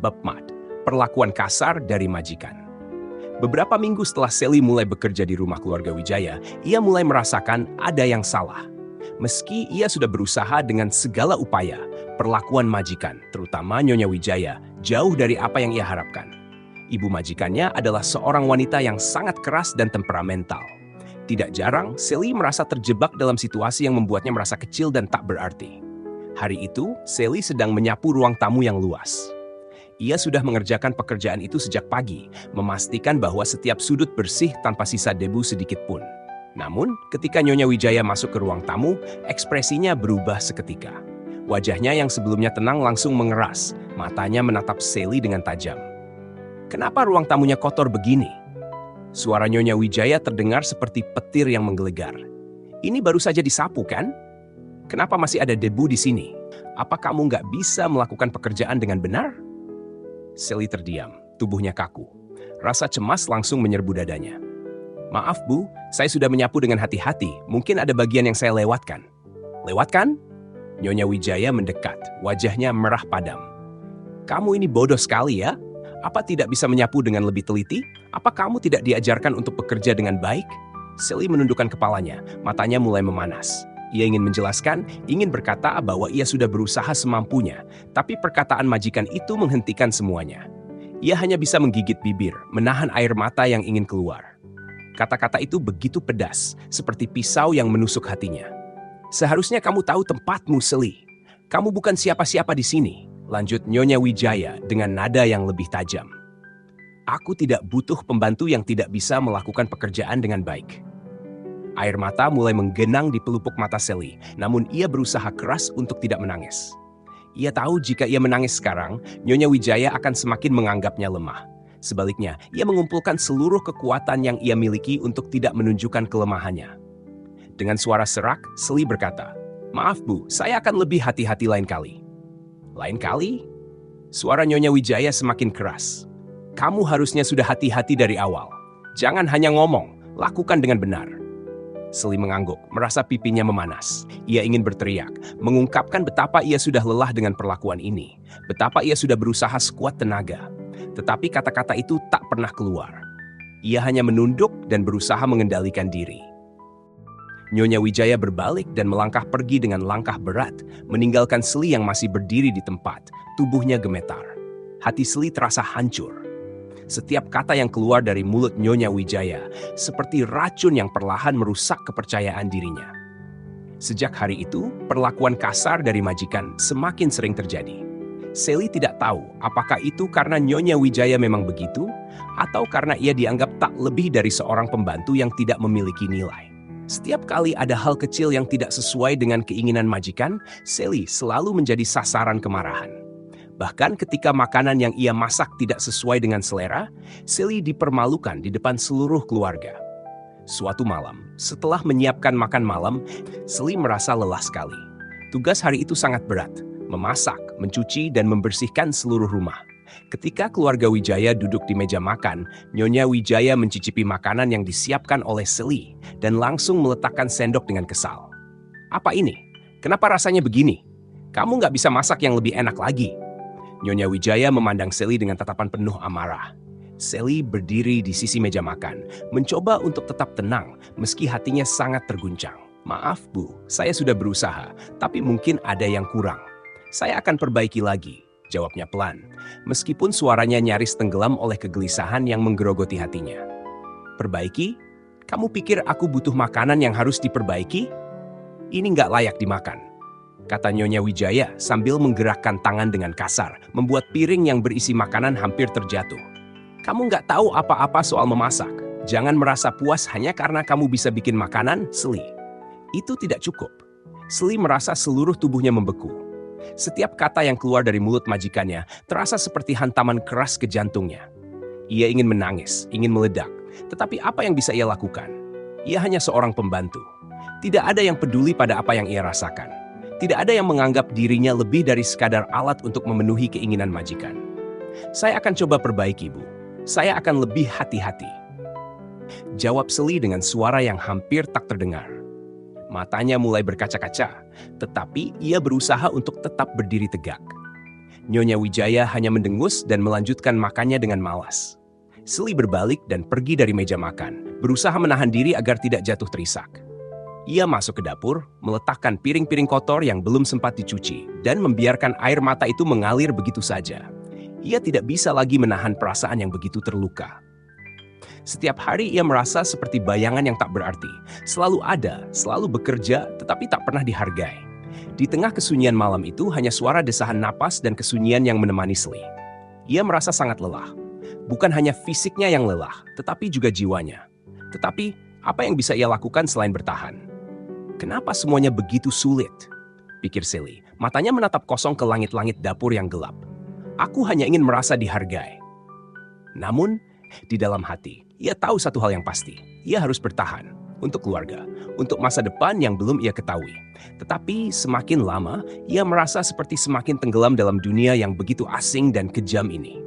Bab 4. Perlakuan kasar dari majikan. Beberapa minggu setelah Sally mulai bekerja di rumah keluarga Wijaya, ia mulai merasakan ada yang salah. Meski ia sudah berusaha dengan segala upaya, perlakuan majikan, terutama Nyonya Wijaya, jauh dari apa yang ia harapkan. Ibu majikannya adalah seorang wanita yang sangat keras dan temperamental. Tidak jarang, Sally merasa terjebak dalam situasi yang membuatnya merasa kecil dan tak berarti. Hari itu, Sally sedang menyapu ruang tamu yang luas. Ia sudah mengerjakan pekerjaan itu sejak pagi, memastikan bahwa setiap sudut bersih tanpa sisa debu sedikit pun. Namun, ketika Nyonya Wijaya masuk ke ruang tamu, ekspresinya berubah seketika. Wajahnya yang sebelumnya tenang langsung mengeras, matanya menatap Sally dengan tajam. "Kenapa ruang tamunya kotor begini?" Suara Nyonya Wijaya terdengar seperti petir yang menggelegar. "Ini baru saja disapu, kan? Kenapa masih ada debu di sini? Apa kamu nggak bisa melakukan pekerjaan dengan benar?" Sally terdiam, tubuhnya kaku. Rasa cemas langsung menyerbu dadanya. "Maaf, Bu, saya sudah menyapu dengan hati-hati. Mungkin ada bagian yang saya lewatkan." "Lewatkan?" Nyonya Wijaya mendekat, wajahnya merah padam. "Kamu ini bodoh sekali ya? Apa tidak bisa menyapu dengan lebih teliti? Apa kamu tidak diajarkan untuk bekerja dengan baik?" Sally menundukkan kepalanya, matanya mulai memanas. Ia ingin menjelaskan, ingin berkata bahwa ia sudah berusaha semampunya, tapi perkataan majikan itu menghentikan semuanya. Ia hanya bisa menggigit bibir, menahan air mata yang ingin keluar. Kata-kata itu begitu pedas, seperti pisau yang menusuk hatinya. "Seharusnya kamu tahu tempatmu, Sally. Kamu bukan siapa-siapa di sini," lanjut Nyonya Wijaya dengan nada yang lebih tajam. "Aku tidak butuh pembantu yang tidak bisa melakukan pekerjaan dengan baik." Air mata mulai menggenang di pelupuk mata Sally, namun ia berusaha keras untuk tidak menangis. Ia tahu jika ia menangis sekarang, Nyonya Wijaya akan semakin menganggapnya lemah. Sebaliknya, ia mengumpulkan seluruh kekuatan yang ia miliki untuk tidak menunjukkan kelemahannya. Dengan suara serak, Sally berkata, "Maaf, Bu, saya akan lebih hati-hati lain kali." "Lain kali?" Suara Nyonya Wijaya semakin keras. "Kamu harusnya sudah hati-hati dari awal. Jangan hanya ngomong, lakukan dengan benar." Sally mengangguk, merasa pipinya memanas. Ia ingin berteriak, mengungkapkan betapa ia sudah lelah dengan perlakuan ini, betapa ia sudah berusaha sekuat tenaga. Tetapi kata-kata itu tak pernah keluar. Ia hanya menunduk dan berusaha mengendalikan diri. Nyonya Wijaya berbalik dan melangkah pergi dengan langkah berat, meninggalkan Sally yang masih berdiri di tempat, tubuhnya gemetar. Hati Sally terasa hancur. Setiap kata yang keluar dari mulut Nyonya Wijaya seperti racun yang perlahan merusak kepercayaan dirinya. Sejak hari itu, perlakuan kasar dari majikan semakin sering terjadi. Sally tidak tahu apakah itu karena Nyonya Wijaya memang begitu, atau karena ia dianggap tak lebih dari seorang pembantu yang tidak memiliki nilai. Setiap kali ada hal kecil yang tidak sesuai dengan keinginan majikan, Sally selalu menjadi sasaran kemarahan. Bahkan ketika makanan yang ia masak tidak sesuai dengan selera, Sally dipermalukan di depan seluruh keluarga. Suatu malam, setelah menyiapkan makan malam, Sally merasa lelah sekali. Tugas hari itu sangat berat, memasak, mencuci, dan membersihkan seluruh rumah. Ketika keluarga Wijaya duduk di meja makan, Nyonya Wijaya mencicipi makanan yang disiapkan oleh Sally dan langsung meletakkan sendok dengan kesal. "Apa ini? Kenapa rasanya begini? Kamu nggak bisa masak yang lebih enak lagi?" Nyonya Wijaya memandang Sally dengan tatapan penuh amarah. Sally berdiri di sisi meja makan, mencoba untuk tetap tenang meski hatinya sangat terguncang. "Maaf, Bu, saya sudah berusaha, tapi mungkin ada yang kurang. Saya akan perbaiki lagi," jawabnya pelan, meskipun suaranya nyaris tenggelam oleh kegelisahan yang menggerogoti hatinya. "Perbaiki? Kamu pikir aku butuh makanan yang harus diperbaiki? Ini nggak layak dimakan," kata Nyonya Wijaya sambil menggerakkan tangan dengan kasar, membuat piring yang berisi makanan hampir terjatuh. "Kamu nggak tahu apa-apa soal memasak. Jangan merasa puas hanya karena kamu bisa bikin makanan, Sally. Itu tidak cukup." Sally merasa seluruh tubuhnya membeku. Setiap kata yang keluar dari mulut majikannya terasa seperti hantaman keras ke jantungnya. Ia ingin menangis, ingin meledak. Tetapi apa yang bisa ia lakukan? Ia hanya seorang pembantu. Tidak ada yang peduli pada apa yang ia rasakan. Tidak ada yang menganggap dirinya lebih dari sekadar alat untuk memenuhi keinginan majikan. "Saya akan coba perbaiki, Bu. Saya akan lebih hati-hati," jawab Sally dengan suara yang hampir tak terdengar. Matanya mulai berkaca-kaca, tetapi ia berusaha untuk tetap berdiri tegak. Nyonya Wijaya hanya mendengus dan melanjutkan makannya dengan malas. Sally berbalik dan pergi dari meja makan, berusaha menahan diri agar tidak jatuh terisak. Ia masuk ke dapur, meletakkan piring-piring kotor yang belum sempat dicuci, dan membiarkan air mata itu mengalir begitu saja. Ia tidak bisa lagi menahan perasaan yang begitu terluka. Setiap hari ia merasa seperti bayangan yang tak berarti, selalu ada, selalu bekerja, tetapi tak pernah dihargai. Di tengah kesunyian malam itu hanya suara desahan napas dan kesunyian yang menemani Sally. Ia merasa sangat lelah. Bukan hanya fisiknya yang lelah, tetapi juga jiwanya. Tetapi, apa yang bisa ia lakukan selain bertahan? Kenapa semuanya begitu sulit? Pikir Sally, matanya menatap kosong ke langit-langit dapur yang gelap. Aku hanya ingin merasa dihargai. Namun, di dalam hati, ia tahu satu hal yang pasti. Ia harus bertahan untuk keluarga, untuk masa depan yang belum ia ketahui. Tetapi semakin lama, ia merasa seperti semakin tenggelam dalam dunia yang begitu asing dan kejam ini.